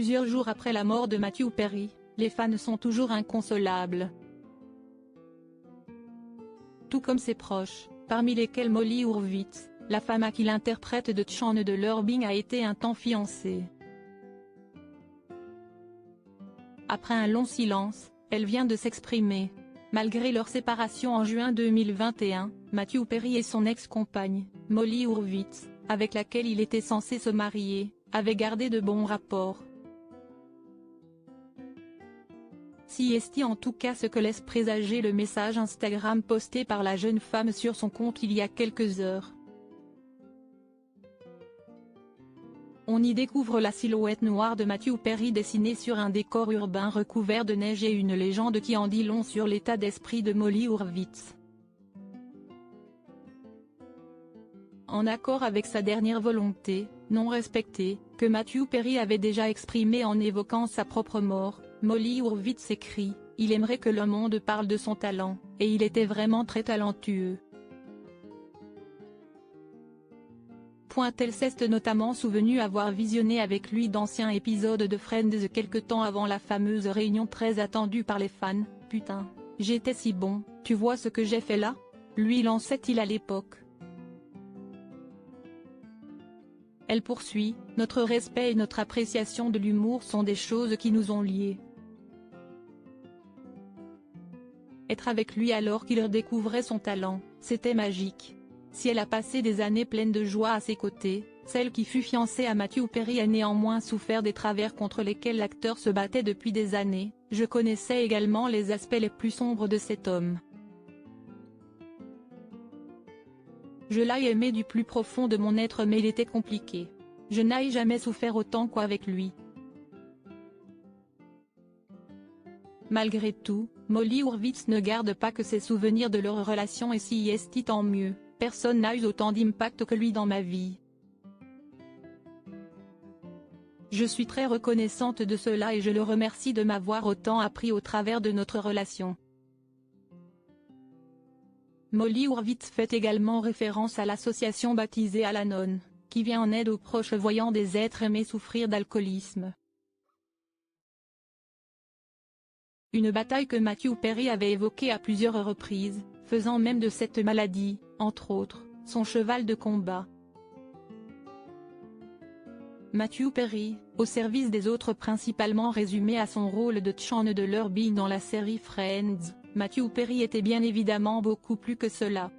Plusieurs jours après la mort de Matthew Perry, les fans sont toujours inconsolables. Tout comme ses proches, parmi lesquels Molly Hurwitz, la femme à qui l'interprète de Chandler Bing a été un temps fiancée. Après un long silence, elle vient de s'exprimer. Malgré leur séparation en juin 2021, Matthew Perry et son ex-compagne, Molly Hurwitz, avec laquelle il était censé se marier, avaient gardé de bons rapports. Si est en tout cas ce que laisse présager le message Instagram posté par la jeune femme sur son compte il y a quelques heures. On y découvre la silhouette noire de Matthew Perry dessinée sur un décor urbain recouvert de neige et une légende qui en dit long sur l'état d'esprit de Molly Hurwitz. En accord avec sa dernière volonté, non respectée, que Matthew Perry avait déjà exprimée en évoquant sa propre mort, Molly Hurwitz écrit « Il aimerait que le monde parle de son talent, et il était vraiment très talentueux. » Elle s'est notamment souvenue avoir visionné avec lui d'anciens épisodes de Friends quelque temps avant la fameuse réunion très attendue par les fans. « Putain, j'étais si bon, tu vois ce que j'ai fait là ?» lui lançait-il à l'époque. Elle poursuit, « Notre respect et notre appréciation de l'humour sont des choses qui nous ont liés. Être avec lui alors qu'il redécouvrait son talent, c'était magique. » Si elle a passé des années pleines de joie à ses côtés, celle qui fut fiancée à Matthew Perry a néanmoins souffert des travers contre lesquels l'acteur se battait depuis des années. Je connaissais également les aspects les plus sombres de cet homme. Je l'ai aimé du plus profond de mon être mais il était compliqué. Je n'ai jamais souffert autant qu'avec lui. Malgré tout, Molly Hurwitz ne garde pas que ses souvenirs de leur relation et si est tant mieux. Personne n'a eu autant d'impact que lui dans ma vie. Je suis très reconnaissante de cela et je le remercie de m'avoir autant appris au travers de notre relation. Molly Hurwitz fait également référence à l'association baptisée Al-Anon, qui vient en aide aux proches voyant des êtres aimés souffrir d'alcoolisme. Une bataille que Matthew Perry avait évoquée à plusieurs reprises, faisant même de cette maladie, entre autres, son cheval de combat. Matthew Perry, au service des autres principalement résumé à son rôle de Chandler Bing dans la série Friends, Matthew Perry était bien évidemment beaucoup plus que cela.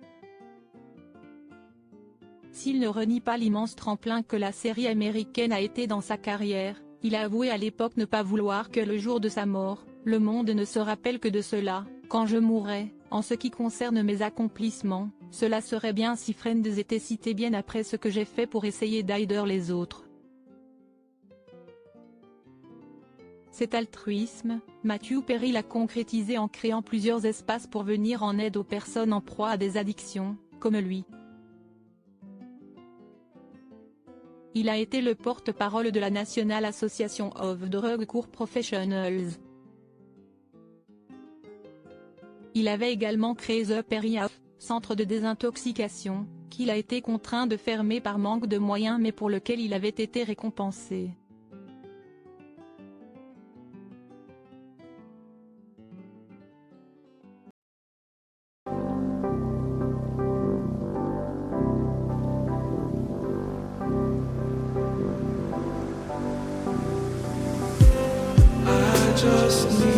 S'il ne renie pas l'immense tremplin que la série américaine a été dans sa carrière, il a avoué à l'époque ne pas vouloir que le jour de sa mort, le monde ne se rappelle que de cela. Quand je mourrai, en ce qui concerne mes accomplissements, cela serait bien si Friends était cité bien après ce que j'ai fait pour essayer d'aider les autres. Cet altruisme, Matthew Perry l'a concrétisé en créant plusieurs espaces pour venir en aide aux personnes en proie à des addictions, comme lui. Il a été le porte-parole de la National Association of Drug Cure Professionals. Il avait également créé The Perry House, centre de désintoxication, qu'il a été contraint de fermer par manque de moyens mais pour lequel il avait été récompensé. I just need